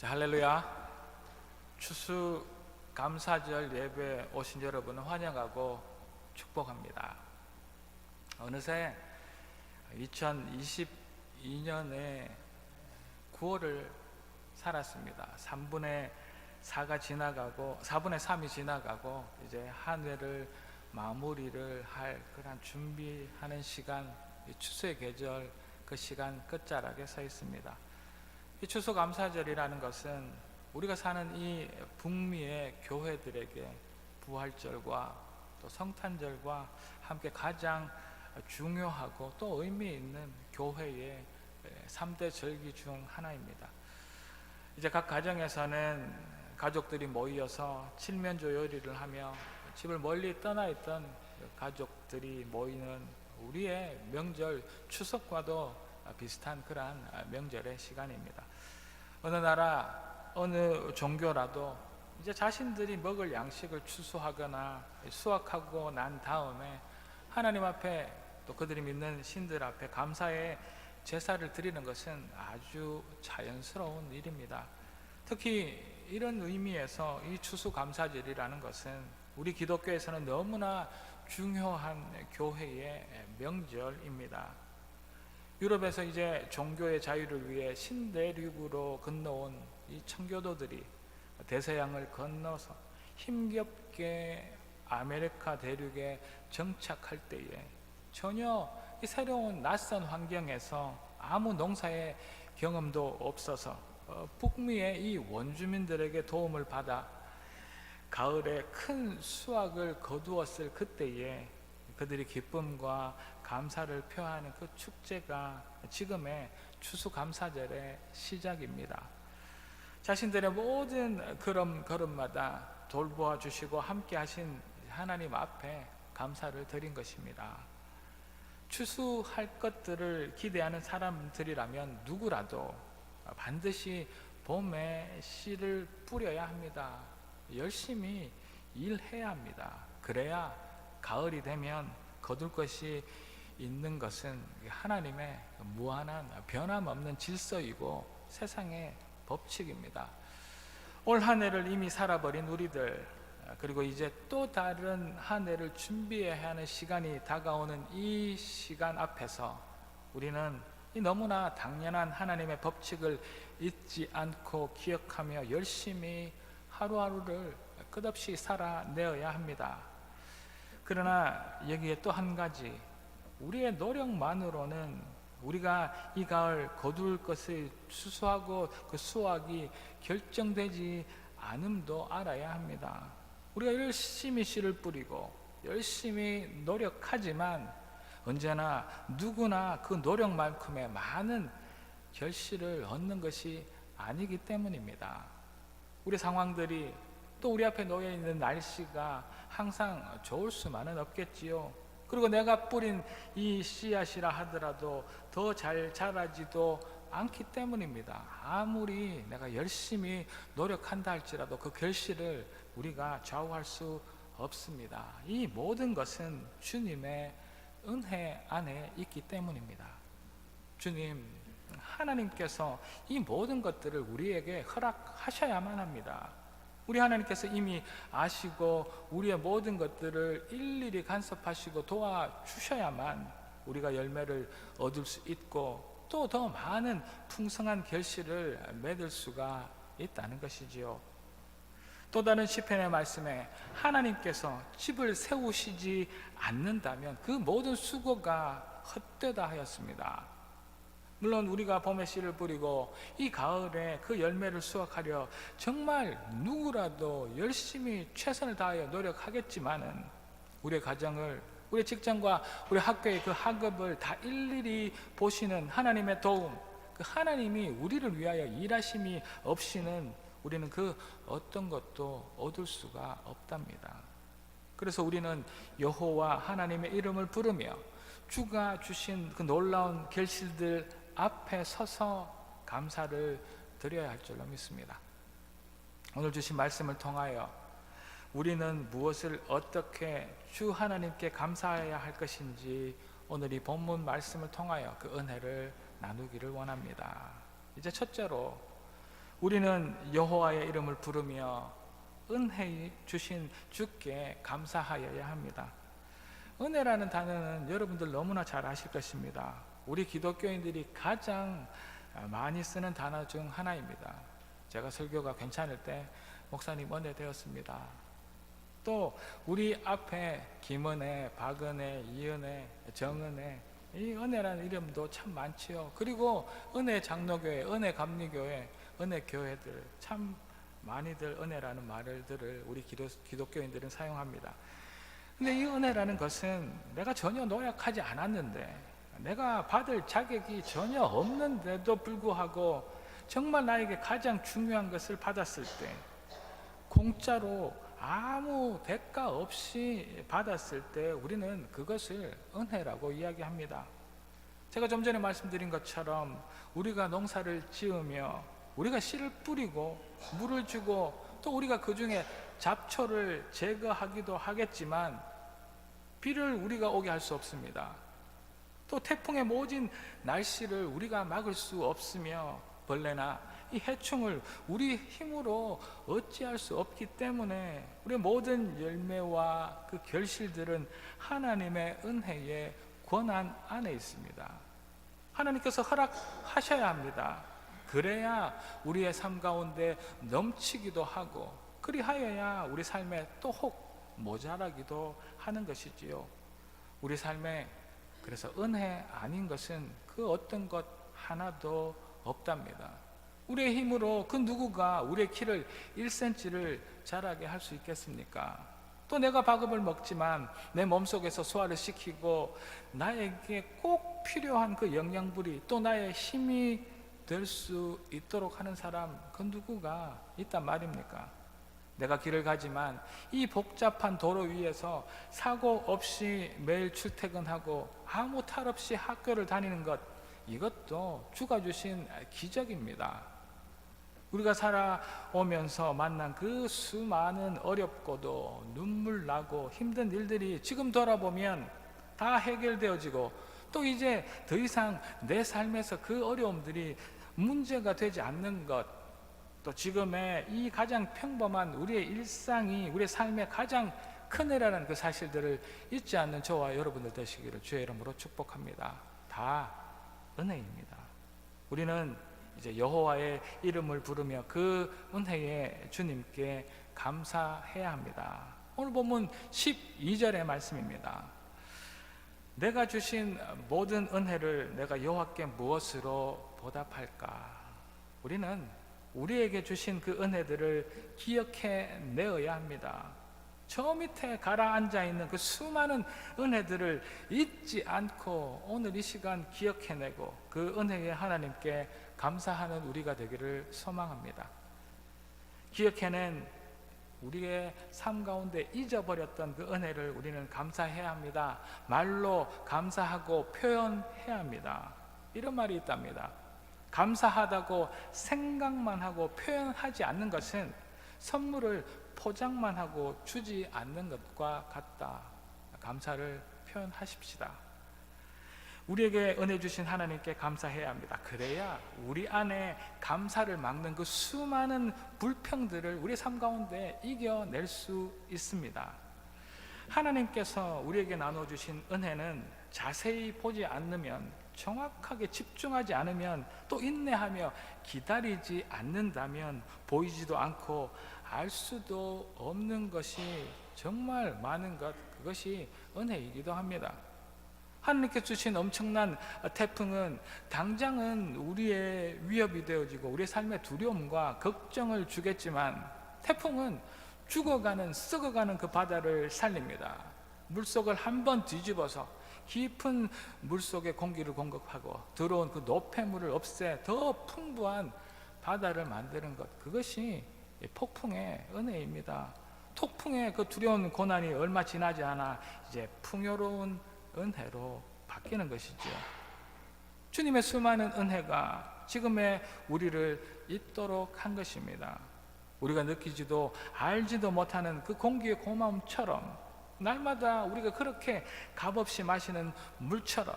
자, 할렐루야. 추수 감사절 예배 오신 여러분을 환영하고 축복합니다. 어느새 2022년에 9월을 살았습니다. 3분의 3이 지나가고 이제 한 해를 마무리를 할 그런 준비하는 시간, 추수의 계절, 그 시간 끝자락에 서 있습니다. 이 추수감사절이라는 것은 우리가 사는 이 북미의 교회들에게 부활절과 또 성탄절과 함께 가장 중요하고 또 의미 있는 교회의 3대 절기 중 하나입니다. 이제 각 가정에서는 가족들이 모여서 칠면조 요리를 하며 집을 멀리 떠나 있던 가족들이 모이는 우리의 명절 추석과도 비슷한 그러한 명절의 시간입니다. 어느 나라, 어느 종교라도 이제 자신들이 먹을 양식을 추수하거나 수확하고 난 다음에 하나님 앞에 또 그들이 믿는 신들 앞에 감사의 제사를 드리는 것은 아주 자연스러운 일입니다. 특히 이런 의미에서 이 추수감사절이라는 것은 우리 기독교에서는 너무나 중요한 교회의 명절입니다. 유럽에서 이제 종교의 자유를 위해 신대륙으로 건너온 이 청교도들이 대서양을 건너서 힘겹게 아메리카 대륙에 정착할 때에 전혀 이 새로운 낯선 환경에서 아무 농사의 경험도 없어서 북미의 이 원주민들에게 도움을 받아 가을에 큰 수확을 거두었을 그때에 그들이 기쁨과 감사를 표하는 그 축제가 지금의 추수감사절의 시작입니다. 자신들의 모든 걸음마다 돌보아 주시고 함께 하신 하나님 앞에 감사를 드린 것입니다. 추수할 것들을 기대하는 사람들이라면 누구라도 반드시 봄에 씨를 뿌려야 합니다. 열심히 일해야 합니다. 그래야 가을이 되면 거둘 것이 있는 것은 하나님의 무한한 변함없는 질서이고 세상의 법칙입니다. 올 한 해를 이미 살아버린 우리들, 그리고 이제 또 다른 한 해를 준비해야 하는 시간이 다가오는 이 시간 앞에서 우리는 이 너무나 당연한 하나님의 법칙을 잊지 않고 기억하며 열심히 하루하루를 끝없이 살아내어야 합니다. 그러나 여기에 또 한 가지, 우리의 노력만으로는 우리가 이 가을 거둘 것을 추수하고 그 수확이 결정되지 않음도 알아야 합니다. 우리가 열심히 씨를 뿌리고 열심히 노력하지만 언제나 누구나 그 노력만큼의 많은 결실을 얻는 것이 아니기 때문입니다. 우리 상황들이 또 우리 앞에 놓여 있는 날씨가 항상 좋을 수만은 없겠지요. 그리고 내가 뿌린 이 씨앗이라 하더라도 더 잘 자라지도 않기 때문입니다. 아무리 내가 열심히 노력한다 할지라도 그 결실을 우리가 좌우할 수 없습니다. 이 모든 것은 주님의 은혜 안에 있기 때문입니다. 주님, 하나님께서 이 모든 것들을 우리에게 허락하셔야만 합니다. 우리 하나님께서 이미 아시고 우리의 모든 것들을 일일이 간섭하시고 도와주셔야만 우리가 열매를 얻을 수 있고 또 더 많은 풍성한 결실을 맺을 수가 있다는 것이지요. 또 다른 시편의 말씀에 하나님께서 집을 세우시지 않는다면 그 모든 수고가 헛되다 하였습니다. 물론 우리가 봄에 씨를 뿌리고 이 가을에 그 열매를 수확하려 정말 누구라도 열심히 최선을 다하여 노력하겠지만은 우리의 가정을, 우리 직장과 우리 학교의 그 학업을 다 일일이 보시는 하나님의 도움, 그 하나님이 우리를 위하여 일하심이 없이는 우리는 그 어떤 것도 얻을 수가 없답니다. 그래서 우리는 여호와 하나님의 이름을 부르며 주가 주신 그 놀라운 결실들 앞에 서서 감사를 드려야 할 줄로 믿습니다. 오늘 주신 말씀을 통하여 우리는 무엇을 어떻게 주 하나님께 감사해야 할 것인지 오늘 이 본문 말씀을 통하여 그 은혜를 나누기를 원합니다. 이제 첫째로 우리는 여호와의 이름을 부르며 은혜 주신 주께 감사하여야 합니다. 은혜라는 단어는 여러분들 너무나 잘 아실 것입니다. 우리 기독교인들이 가장 많이 쓰는 단어 중 하나입니다. 제가 설교가 괜찮을 때 목사님 은혜 되었습니다. 또 우리 앞에 김은혜, 박은혜, 이은혜, 정은혜, 이 은혜라는 이름도 참 많지요. 그리고 은혜 장로교회, 은혜 감리교회, 은혜 교회들 참 많이들 은혜라는 말들을 우리 기독교인들은 사용합니다. 근데 이 은혜라는 것은 내가 전혀 노력하지 않았는데, 내가 받을 자격이 전혀 없는데도 불구하고 정말 나에게 가장 중요한 것을 받았을 때, 공짜로 아무 대가 없이 받았을 때 우리는 그것을 은혜라고 이야기합니다. 제가 좀 전에 말씀드린 것처럼 우리가 농사를 지으며 우리가 씨를 뿌리고 물을 주고 또 우리가 그 중에 잡초를 제거하기도 하겠지만 비를 우리가 오게 할 수 없습니다. 또 태풍의 모진 날씨를 우리가 막을 수 없으며 벌레나 이 해충을 우리 힘으로 어찌할 수 없기 때문에 우리 모든 열매와 그 결실들은 하나님의 은혜의 권한 안에 있습니다. 하나님께서 허락하셔야 합니다. 그래야 우리의 삶 가운데 넘치기도 하고, 그리하여야 우리 삶에 또 혹 모자라기도 하는 것이지요. 우리 삶에 그래서 은혜 아닌 것은 그 어떤 것 하나도 없답니다. 우리의 힘으로 그 누구가 우리의 키를 1cm를 자라게 할 수 있겠습니까? 또 내가 밥을 먹지만 내 몸속에서 소화를 시키고 나에게 꼭 필요한 그 영양분이 또 나의 힘이 될 수 있도록 하는 사람, 그 누구가 있단 말입니까? 내가 길을 가지만 이 복잡한 도로 위에서 사고 없이 매일 출퇴근하고 아무 탈 없이 학교를 다니는 것, 이것도 주가 주신 기적입니다. 우리가 살아오면서 만난 그 수많은 어렵고도 눈물 나고 힘든 일들이 지금 돌아보면 다 해결되어지고, 또 이제 더 이상 내 삶에서 그 어려움들이 문제가 되지 않는 것, 또 지금의 이 가장 평범한 우리의 일상이 우리의 삶의 가장 큰 애라는 그 사실들을 잊지 않는 저와 여러분들 되시기를 주의 이름으로 축복합니다. 다 은혜입니다. 우리는 이제 여호와의 이름을 부르며 그 은혜의 주님께 감사해야 합니다. 오늘 본문 12절의 말씀입니다. 내가 주신 모든 은혜를 내가 여호와께 무엇으로 보답할까? 우리는 우리에게 주신 그 은혜들을 기억해 내어야 합니다. 저 밑에 가라앉아 있는 그 수많은 은혜들을 잊지 않고 오늘 이 시간 기억해내고 그 은혜의 하나님께 감사하는 우리가 되기를 소망합니다. 기억해낸 우리의 삶 가운데 잊어버렸던 그 은혜를 우리는 감사해야 합니다. 말로 감사하고 표현해야 합니다. 이런 말이 있답니다. 감사하다고 생각만 하고 표현하지 않는 것은 선물을 포장만 하고 주지 않는 것과 같다. 감사를 표현하십시다. 우리에게 은혜 주신 하나님께 감사해야 합니다. 그래야 우리 안에 감사를 막는 그 수많은 불평들을 우리 삶 가운데 이겨낼 수 있습니다. 하나님께서 우리에게 나눠주신 은혜는 자세히 보지 않으면, 정확하게 집중하지 않으면, 또 인내하며 기다리지 않는다면 보이지도 않고 알 수도 없는 것이 정말 많은 것, 그것이 은혜이기도 합니다. 하나님께서 주신 엄청난 태풍은 당장은 우리의 위협이 되어지고 우리의 삶의 두려움과 걱정을 주겠지만, 태풍은 죽어가는, 썩어가는 그 바다를 살립니다. 물속을 한번 뒤집어서 깊은 물속의 공기를 공급하고 들어온 그 노폐물을 없애 더 풍부한 바다를 만드는 것, 그것이 폭풍의 은혜입니다. 폭풍의 그 두려운 고난이 얼마 지나지 않아 이제 풍요로운 은혜로 바뀌는 것이죠. 주님의 수많은 은혜가 지금의 우리를 있도록 한 것입니다. 우리가 느끼지도 알지도 못하는 그 공기의 고마움처럼, 날마다 우리가 그렇게 값없이 마시는 물처럼,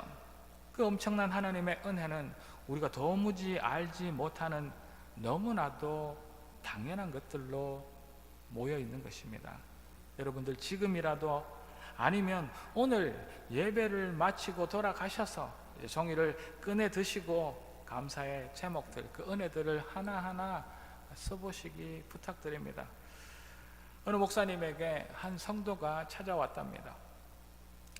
그 엄청난 하나님의 은혜는 우리가 도무지 알지 못하는 너무나도 당연한 것들로 모여 있는 것입니다. 여러분들 지금이라도 아니면 오늘 예배를 마치고 돌아가셔서 종이를 꺼내 드시고 감사의 제목들, 그 은혜들을 하나하나 써보시기 부탁드립니다. 어느 목사님에게 한 성도가 찾아왔답니다.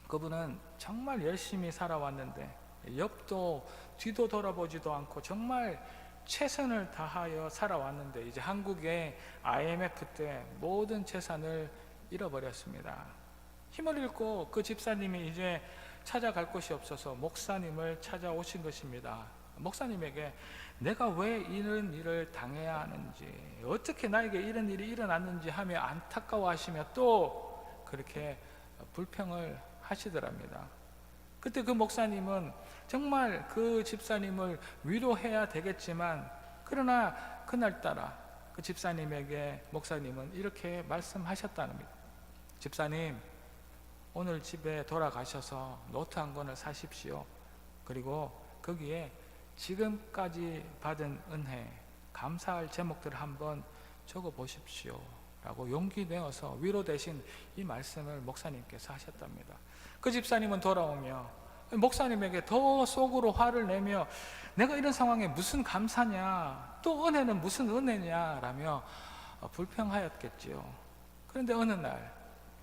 그분은 정말 열심히 살아왔는데 옆도 뒤도 돌아보지도 않고 정말 최선을 다하여 살아왔는데 이제 한국의 IMF 때 모든 재산을 잃어버렸습니다. 힘을 잃고 그 집사님이 이제 찾아갈 곳이 없어서 목사님을 찾아오신 것입니다. 목사님에게 내가 왜 이런 일을 당해야 하는지, 어떻게 나에게 이런 일이 일어났는지 하며 안타까워하시며 또 그렇게 불평을 하시더랍니다. 그때 그 목사님은 정말 그 집사님을 위로해야 되겠지만, 그러나 그날따라 그 집사님에게 목사님은 이렇게 말씀하셨답니다. 집사님, 오늘 집에 돌아가셔서 노트 한 권을 사십시오. 그리고 거기에 지금까지 받은 은혜, 감사할 제목들을 한번 적어 보십시오 라고 용기 내어서 위로 대신 이 말씀을 목사님께서 하셨답니다. 그 집사님은 돌아오며 목사님에게 더 속으로 화를 내며 내가 이런 상황에 무슨 감사냐, 또 은혜는 무슨 은혜냐 라며 불평하였겠지요. 그런데 어느 날,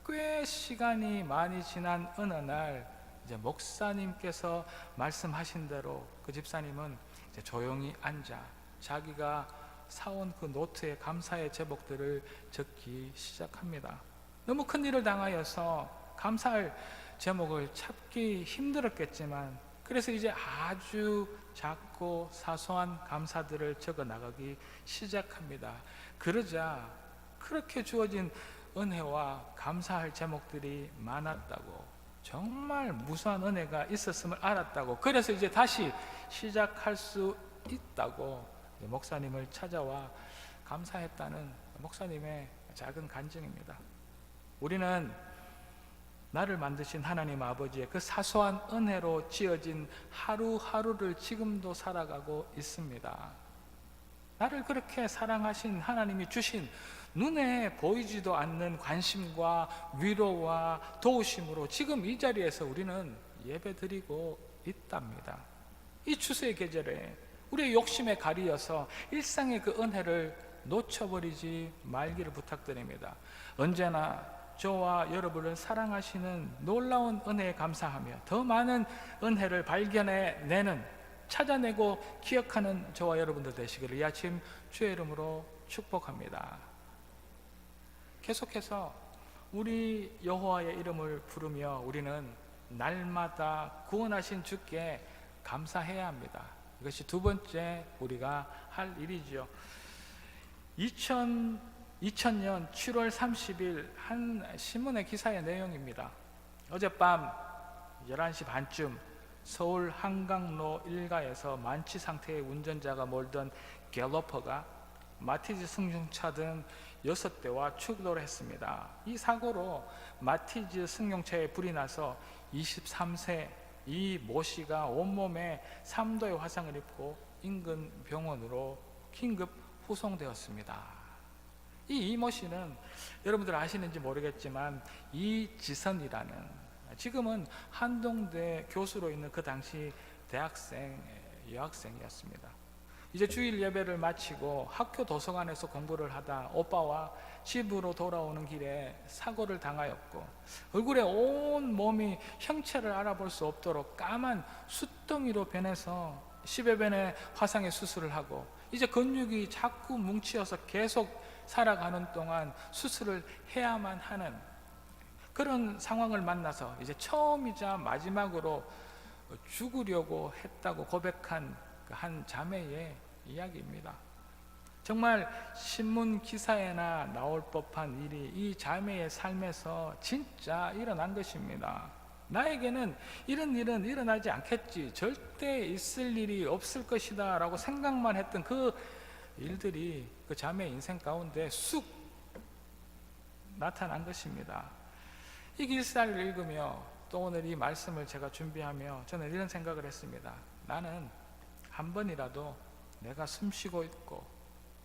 꽤 시간이 많이 지난 어느 날 이제 목사님께서 말씀하신 대로 그 집사님은 이제 조용히 앉아 자기가 사온 그 노트에 감사의 제목들을 적기 시작합니다. 너무 큰 일을 당하여서 감사할 제목을 찾기 힘들었겠지만, 그래서 이제 아주 작고 사소한 감사들을 적어 나가기 시작합니다. 그러자 그렇게 주어진 은혜와 감사할 제목들이 많았다고, 정말 무수한 은혜가 있었음을 알았다고, 그래서 이제 다시 시작할 수 있다고 목사님을 찾아와 감사했다는 목사님의 작은 간증입니다. 우리는 나를 만드신 하나님 아버지의 그 사소한 은혜로 지어진 하루하루를 지금도 살아가고 있습니다. 나를 그렇게 사랑하신 하나님이 주신 눈에 보이지도 않는 관심과 위로와 도우심으로 지금 이 자리에서 우리는 예배드리고 있답니다. 이 추수의 계절에 우리의 욕심에 가리어서 일상의 그 은혜를 놓쳐버리지 말기를 부탁드립니다. 언제나 저와 여러분을 사랑하시는 놀라운 은혜에 감사하며 더 많은 은혜를 발견해내는, 찾아내고 기억하는 저와 여러분들 되시기를 이 아침 주의 이름으로 축복합니다. 계속해서 우리 여호와의 이름을 부르며 우리는 날마다 구원하신 주께 감사해야 합니다. 이것이 두 번째 우리가 할 일이죠. 2000년 7월 30일 한 신문의 기사의 내용입니다. 어젯밤 11시 반쯤 서울 한강로 일가에서 만취 상태의 운전자가 몰던 갤러퍼가 마티즈 승용차 등 6대와 추돌을 했습니다. 이 사고로 마티즈 승용차에 불이 나서 23세 이 모 씨가 온몸에 3도의 화상을 입고 인근 병원으로 긴급 후송되었습니다. 이 이모 씨는 여러분들 아시는지 모르겠지만 이지선이라는, 지금은 한동대 교수로 있는 그 당시 대학생, 여학생이었습니다. 이제 주일 예배를 마치고 학교 도서관에서 공부를 하다 오빠와 집으로 돌아오는 길에 사고를 당하였고, 얼굴에 온 몸이 형체를 알아볼 수 없도록 까만 숫덩이로 변해서 10여 번의 화상의 수술을 하고, 이제 근육이 자꾸 뭉치어서 계속 살아가는 동안 수술을 해야만 하는 그런 상황을 만나서 이제 처음이자 마지막으로 죽으려고 했다고 고백한 그 한 자매의 이야기입니다. 정말 신문 기사에나 나올 법한 일이 이 자매의 삶에서 진짜 일어난 것입니다. 나에게는 이런 일은 일어나지 않겠지, 절대 있을 일이 없을 것이다 라고 생각만 했던 그 일들이 그 자매의 인생 가운데 쑥 나타난 것입니다. 이 기사를 읽으며 또 오늘 이 말씀을 제가 준비하며 저는 이런 생각을 했습니다. 나는 한 번이라도 내가 숨쉬고 있고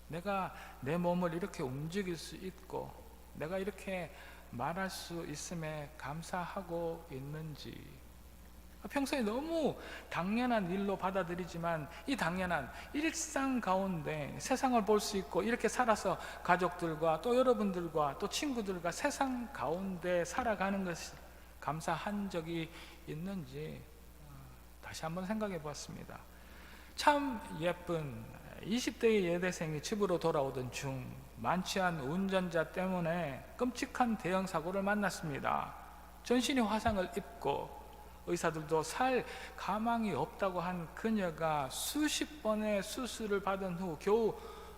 내가 내 몸을 이렇게 움직일 수 있고 내가 이렇게 말할 수 있음에 감사하고 있는지, 평소에 너무 당연한 일로 받아들이지만 이 당연한 일상 가운데 세상을 볼 수 있고 이렇게 살아서 가족들과 또 여러분들과 또 친구들과 세상 가운데 살아가는 것이 감사한 적이 있는지 다시 한번 생각해 보았습니다. 참 예쁜 20대의 여대생이 집으로 돌아오던 중 만취한 운전자 때문에 끔찍한 대형 사고를 만났습니다. 전신이 화상을 입고 의사들도 살 가망이 없다고 한 그녀가 수십 번의 수술을 받은 후 겨우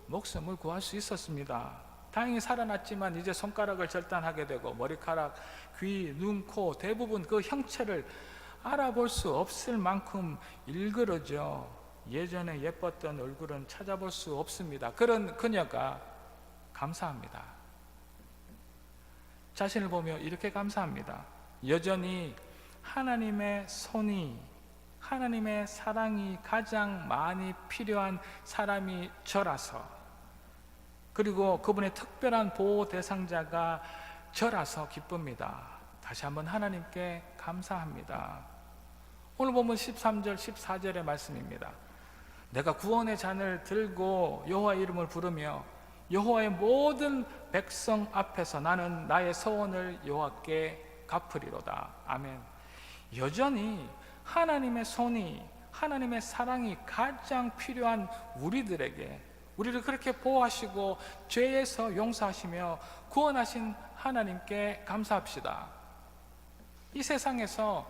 목숨을 구할 수 있었습니다. 다행히 살아났지만 이제 손가락을 절단하게 되고 머리카락, 귀, 눈, 코 대부분 그 형체를 알아볼 수 없을 만큼 일그러져 예전에 예뻤던 얼굴은 찾아볼 수 없습니다. 그런 그녀가 감사합니다. 자신을 보며 이렇게 감사합니다. 여전히 하나님의 손이, 하나님의 사랑이 가장 많이 필요한 사람이 저라서, 그리고 그분의 특별한 보호 대상자가 저라서 기쁩니다. 다시 한번 하나님께 감사합니다. 오늘 본문 13절 14절의 말씀입니다. 내가 구원의 잔을 들고 여호와의 이름을 부르며 여호와의 모든 백성 앞에서 나는 나의 서원을 여호와께 갚으리로다. 아멘. 여전히 하나님의 손이, 하나님의 사랑이 가장 필요한 우리들에게, 우리를 그렇게 보호하시고 죄에서 용서하시며 구원하신 하나님께 감사합시다. 이 세상에서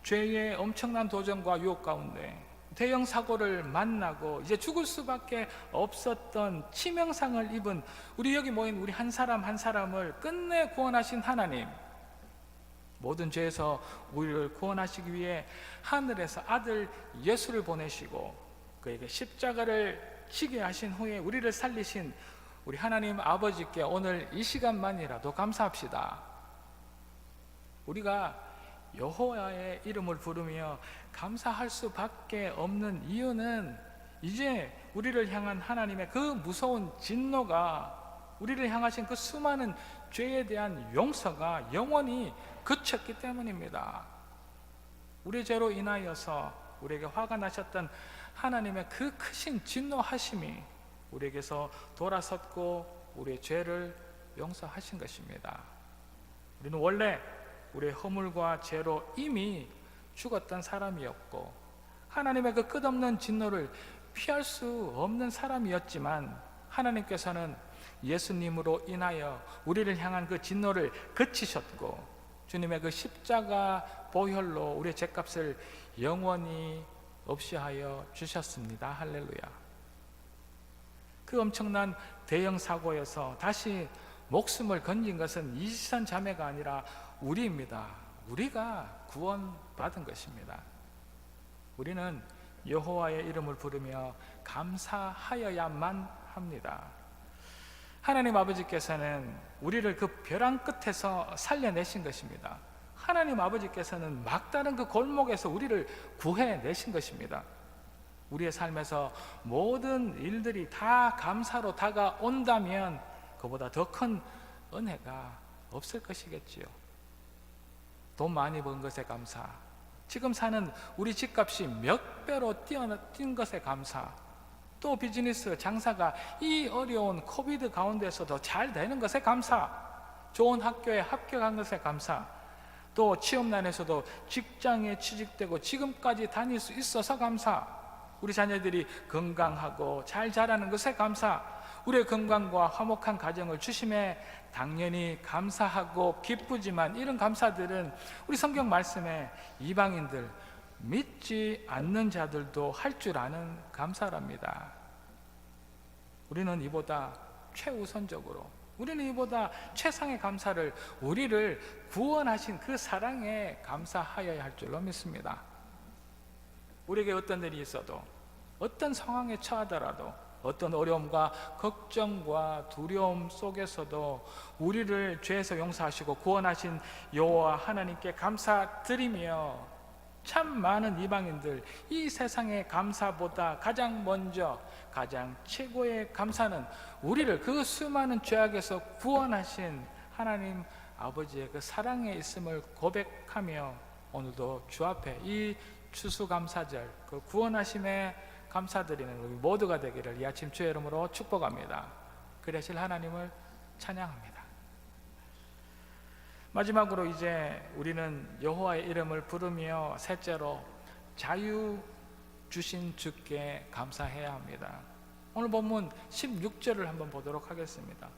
죄의 엄청난 도전과 유혹 가운데 대형 사고를 만나고 이제 죽을 수밖에 없었던 치명상을 입은 우리 여기 모인 우리 한 사람 한 사람을 끝내 구원하신 하나님, 모든 죄에서 우리를 구원하시기 위해 하늘에서 아들 예수를 보내시고 그에게 십자가를 지게 하신 후에 우리를 살리신 우리 하나님 아버지께 오늘 이 시간만이라도 감사합시다. 우리가 여호와의 이름을 부르며 감사할 수밖에 없는 이유는 이제 우리를 향한 하나님의 그 무서운 진노가, 우리를 향하신 그 수많은 죄에 대한 용서가 영원히 그쳤기 때문입니다. 우리 죄로 인하여서 우리에게 화가 나셨던 하나님의 그 크신 진노하심이 우리에게서 돌아섰고 우리의 죄를 용서하신 것입니다. 우리는 원래 우리의 허물과 죄로 이미 죽었던 사람이었고 하나님의 그 끝없는 진노를 피할 수 없는 사람이었지만 하나님께서는 예수님으로 인하여 우리를 향한 그 진노를 그치셨고 주님의 그 십자가 보혈로 우리의 죄값을 영원히 없이 하여 주셨습니다. 할렐루야. 그 엄청난 대형 사고에서 다시 목숨을 건진 것은 이지선 자매가 아니라 우리입니다. 우리가 구원받은 것입니다. 우리는 여호와의 이름을 부르며 감사하여야만 합니다. 하나님 아버지께서는 우리를 그 벼랑 끝에서 살려내신 것입니다. 하나님 아버지께서는 막다른 그 골목에서 우리를 구해내신 것입니다. 우리의 삶에서 모든 일들이 다 감사로 다가온다면 그보다 더 큰 은혜가 없을 것이겠지요. 돈 많이 번 것에 감사, 지금 사는 우리 집값이 몇 배로 뛴 것에 감사, 또 비즈니스 장사가 이 어려운 코비드 가운데서도 잘 되는 것에 감사, 좋은 학교에 합격한 것에 감사, 또 취업난에서도 직장에 취직되고 지금까지 다닐 수 있어서 감사, 우리 자녀들이 건강하고 잘 자라는 것에 감사, 우리의 건강과 화목한 가정을 주심에 당연히 감사하고 기쁘지만 이런 감사들은 우리 성경 말씀에 이방인들, 믿지 않는 자들도 할 줄 아는 감사랍니다. 우리는 이보다 최우선적으로, 우리는 이보다 최상의 감사를, 우리를 구원하신 그 사랑에 감사하여야 할 줄로 믿습니다. 우리에게 어떤 일이 있어도, 어떤 상황에 처하더라도, 어떤 어려움과 걱정과 두려움 속에서도 우리를 죄에서 용서하시고 구원하신 여호와 하나님께 감사드리며 참 많은 이방인들, 이 세상의 감사보다 가장 먼저, 가장 최고의 감사는 우리를 그 수많은 죄악에서 구원하신 하나님 아버지의 그 사랑에 있음을 고백하며 오늘도 주 앞에 이 추수감사절, 그 구원하심에 감사드리는 우리 모두가 되기를 이 아침 주의 이름으로 축복합니다. 그러실 하나님을 찬양합니다. 마지막으로 이제 우리는 여호와의 이름을 부르며 셋째로 자유 주신 주께 감사해야 합니다. 오늘 본문 16절을 한번 보도록 하겠습니다.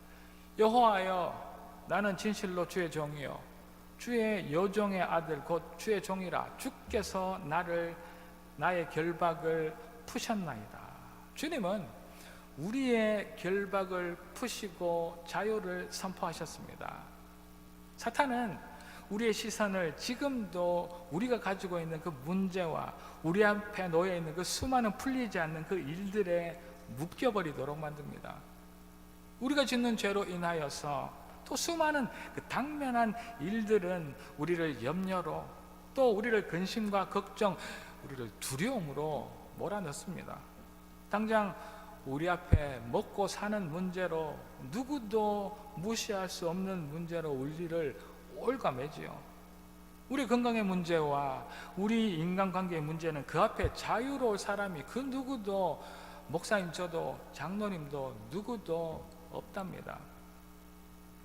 여호와여, 나는 진실로 주의 종이요 주의 여종의 아들 곧 주의 종이라. 주께서 나의 결박을 푸셨나이다. 주님은 우리의 결박을 푸시고 자유를 선포하셨습니다. 사탄은 우리의 시선을 지금도 우리가 가지고 있는 그 문제와 우리 앞에 놓여 있는 그 수많은 풀리지 않는 그 일들에 묶여버리도록 만듭니다. 우리가 짓는 죄로 인하여서 또 수많은 그 당면한 일들은 우리를 염려로, 또 우리를 근심과 걱정, 우리를 두려움으로 몰아넣습니다. 당장 우리 앞에 먹고 사는 문제로, 누구도 무시할 수 없는 문제로 우리를 올가매지요. 우리 건강의 문제와 우리 인간관계의 문제는 그 앞에 자유로울 사람이 그 누구도, 목사님 저도 장로님도 누구도 없답니다.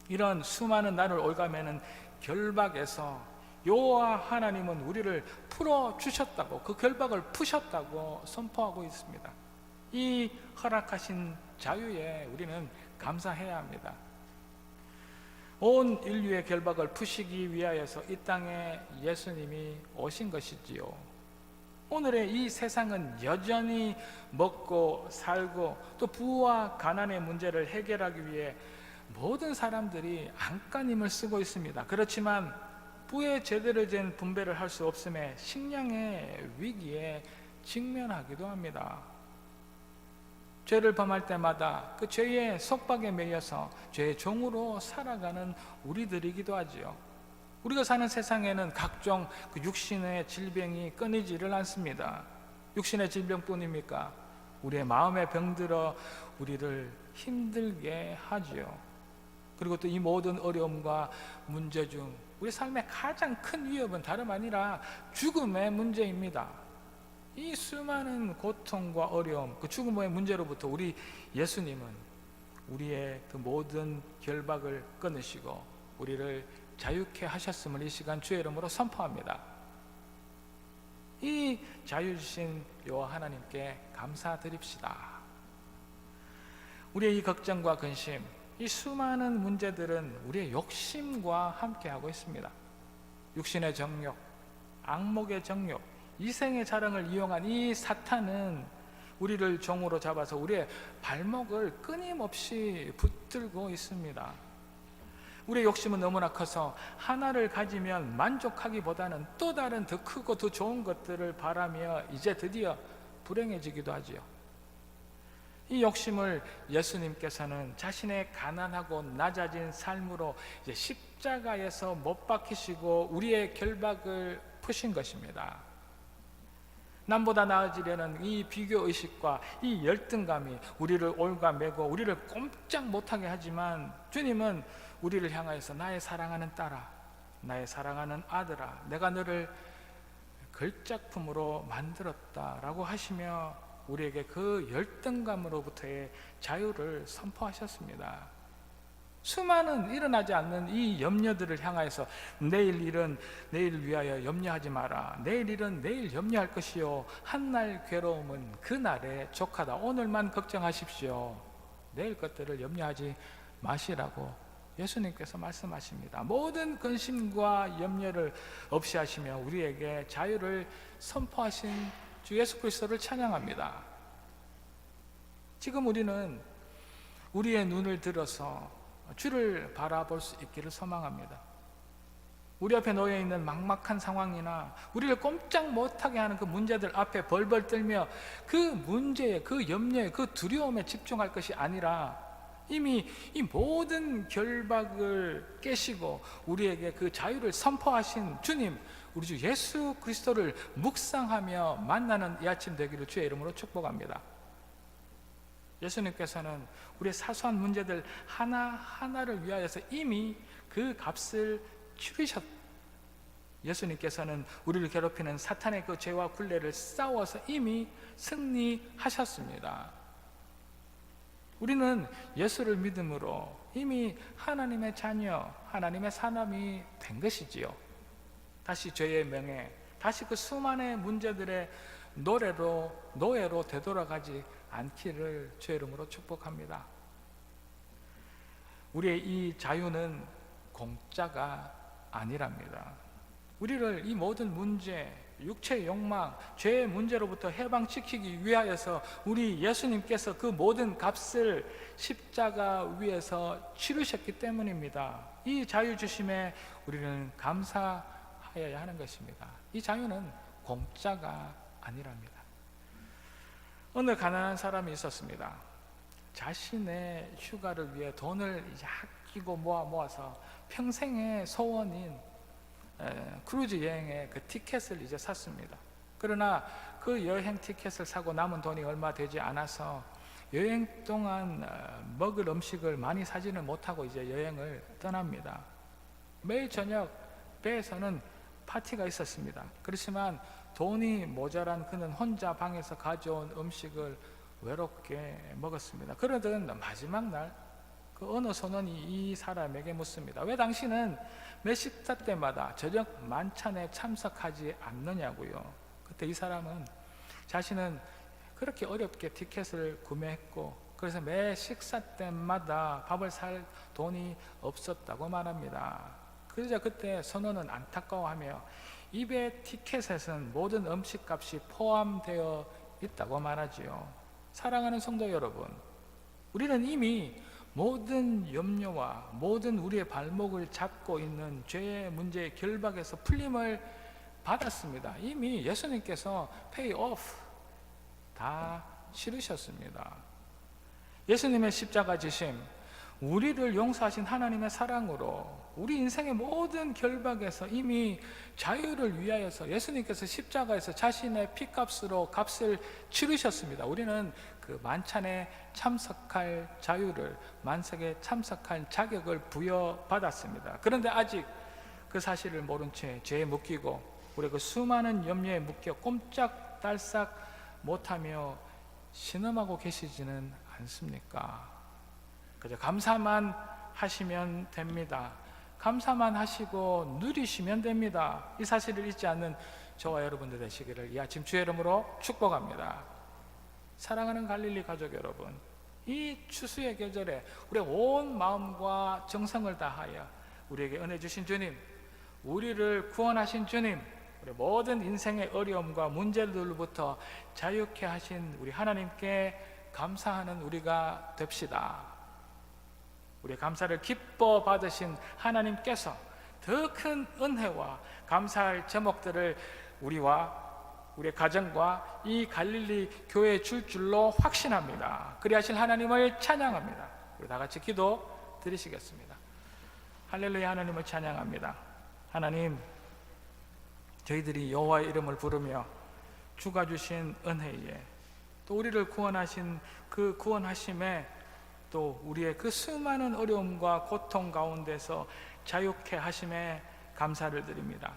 이런 수많은 나를 올가매는 결박에서 여호와 하나님은 우리를 풀어주셨다고, 그 결박을 푸셨다고 선포하고 있습니다. 이 허락하신 자유에 우리는 감사해야 합니다. 온 인류의 결박을 푸시기 위하여서 이 땅에 예수님이 오신 것이지요. 오늘의 이 세상은 여전히 먹고 살고 또 부와 가난의 문제를 해결하기 위해 모든 사람들이 안간힘을 쓰고 있습니다. 그렇지만 부의 제대로 된 분배를 할 수 없음에 식량의 위기에 직면하기도 합니다. 죄를 범할 때마다 그 죄의 속박에 매여서 죄의 종으로 살아가는 우리들이기도 하지요. 우리가 사는 세상에는 각종 그 육신의 질병이 끊이지를 않습니다. 육신의 질병뿐입니까? 우리의 마음의 병들어 우리를 힘들게 하지요. 그리고 또 이 모든 어려움과 문제 중 우리 삶의 가장 큰 위협은 다름 아니라 죽음의 문제입니다. 이 수많은 고통과 어려움, 그 죽음의 문제로부터 우리 예수님은 우리의 그 모든 결박을 끊으시고 우리를 자유케 하셨음을 이 시간 주의 이름으로 선포합니다. 이 자유 주신 여호와 하나님께 감사드립시다. 우리의 이 걱정과 근심, 이 수많은 문제들은 우리의 욕심과 함께하고 있습니다. 육신의 정욕, 악목의 정욕, 이생의 자랑을 이용한 이 사탄은 우리를 종으로 잡아서 우리의 발목을 끊임없이 붙들고 있습니다. 우리의 욕심은 너무나 커서 하나를 가지면 만족하기보다는 또 다른 더 크고 더 좋은 것들을 바라며 이제 드디어 불행해지기도 하지요. 이 욕심을 예수님께서는 자신의 가난하고 낮아진 삶으로 이제 십자가에서 못 박히시고 우리의 결박을 푸신 것입니다. 남보다 나아지려는 이 비교의식과 이 열등감이 우리를 올가매고 우리를 꼼짝 못하게 하지만 주님은 우리를 향하여서 나의 사랑하는 딸아, 나의 사랑하는 아들아, 내가 너를 걸작품으로 만들었다라고 하시며 우리에게 그 열등감으로부터의 자유를 선포하셨습니다. 수많은 일어나지 않는 이 염려들을 향하여서 내일 일은 내일 위하여 염려하지 마라. 내일 일은 내일 염려할 것이요. 한날 괴로움은 그날에 족하다. 오늘만 걱정하십시오. 내일 것들을 염려하지 마시라고 예수님께서 말씀하십니다. 모든 근심과 염려를 없이 하시며 우리에게 자유를 선포하신 주 예수 그리스도를 찬양합니다. 지금 우리는 우리의 눈을 들어서 주를 바라볼 수 있기를 소망합니다. 우리 앞에 놓여 있는 막막한 상황이나 우리를 꼼짝 못하게 하는 그 문제들 앞에 벌벌 떨며 그 문제에, 그 염려에, 그 두려움에 집중할 것이 아니라 이미 이 모든 결박을 깨시고 우리에게 그 자유를 선포하신 주님, 우리 주 예수 그리스도를 묵상하며 만나는 이 아침 되기를 주의 이름으로 축복합니다. 예수님께서는 우리의 사소한 문제들 하나하나를 위하여서 이미 그 값을 치르셨다. 예수님께서는 우리를 괴롭히는 사탄의 그 죄와 굴레를 싸워서 이미 승리하셨습니다. 우리는 예수를 믿음으로 이미 하나님의 자녀, 하나님의 사람이 된 것이지요. 다시 죄의 명예, 다시 그 수많은 문제들의 노예로 되돌아가지 않기를 주의 이름으로 축복합니다. 우리의 이 자유는 공짜가 아니랍니다. 우리를 이 모든 문제, 육체의 욕망, 죄의 문제로부터 해방시키기 위하여서 우리 예수님께서 그 모든 값을 십자가 위에서 치르셨기 때문입니다. 이 자유 주심에 우리는 감사하여야 하는 것입니다. 이 자유는 공짜가 아니랍니다. 어느 가난한 사람이 있었습니다. 자신의 휴가를 위해 돈을 아끼고 모아서 평생의 소원인 크루즈 여행의 그 티켓을 이제 샀습니다. 그러나 그 여행 티켓을 사고 남은 돈이 얼마 되지 않아서 여행 동안 먹을 음식을 많이 사지는 못하고 이제 여행을 떠납니다. 매일 저녁 배에서는 파티가 있었습니다. 그렇지만 돈이 모자란 그는 혼자 방에서 가져온 음식을 외롭게 먹었습니다. 그러던 마지막 날 그 어느 선원이 이 사람에게 묻습니다. 왜 당신은 매 식사 때마다 저녁 만찬에 참석하지 않느냐고요. 그때 이 사람은 자신은 그렇게 어렵게 티켓을 구매했고 그래서 매 식사 때마다 밥을 살 돈이 없었다고 말합니다. 그러자 그때 선원은 안타까워하며 입의 티켓에는 모든 음식값이 포함되어 있다고 말하지요. 사랑하는 성도 여러분, 우리는 이미 모든 염려와 모든 우리의 발목을 잡고 있는 죄의 문제의 결박에서 풀림을 받았습니다. 이미 예수님께서 pay off 다 치르셨습니다. 예수님의 십자가 지심, 우리를 용서하신 하나님의 사랑으로 우리 인생의 모든 결박에서 이미 자유를 위하여서 예수님께서 십자가에서 자신의 피값으로 값을 치르셨습니다. 우리는 그 만찬에 참석할 자유를, 만석에 참석할 자격을 부여받았습니다. 그런데 아직 그 사실을 모른 채 죄에 묶이고 우리 그 수많은 염려에 묶여 꼼짝달싹 못하며 신음하고 계시지는 않습니까? 그저 감사만 하시면 됩니다. 감사만 하시고 누리시면 됩니다. 이 사실을 잊지 않는 저와 여러분들 되시기를 이 아침 주의 이름으로 축복합니다. 사랑하는 갈릴리 가족 여러분, 이 추수의 계절에 우리의 온 마음과 정성을 다하여 우리에게 은혜 주신 주님, 우리를 구원하신 주님, 우리 모든 인생의 어려움과 문제들로부터 자유케 하신 우리 하나님께 감사하는 우리가 됩시다. 우리의 감사를 기뻐 받으신 하나님께서 더 큰 은혜와 감사할 제목들을 우리와 우리의 가정과 이 갈릴리 교회에 줄 줄로 확신합니다. 그리하신 하나님을 찬양합니다. 우리 다 같이 기도 드리시겠습니다. 할렐루야. 하나님을 찬양합니다. 하나님, 저희들이 여호와의 이름을 부르며 주가 주신 은혜에 또 우리를 구원하신 그 구원하심에 또 우리의 그 수많은 어려움과 고통 가운데서 자유케 하심에 감사를 드립니다.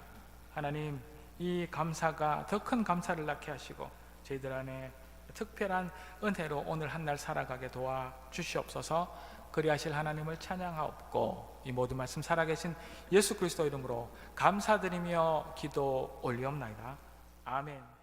하나님, 이 감사가 더 큰 감사를 낳게 하시고 저희들 안에 특별한 은혜로 오늘 한 날 살아가게 도와 주시옵소서. 그리하실 하나님을 찬양하옵고 이 모든 말씀 살아계신 예수 그리스도 이름으로 감사드리며 기도 올리옵나이다. 아멘.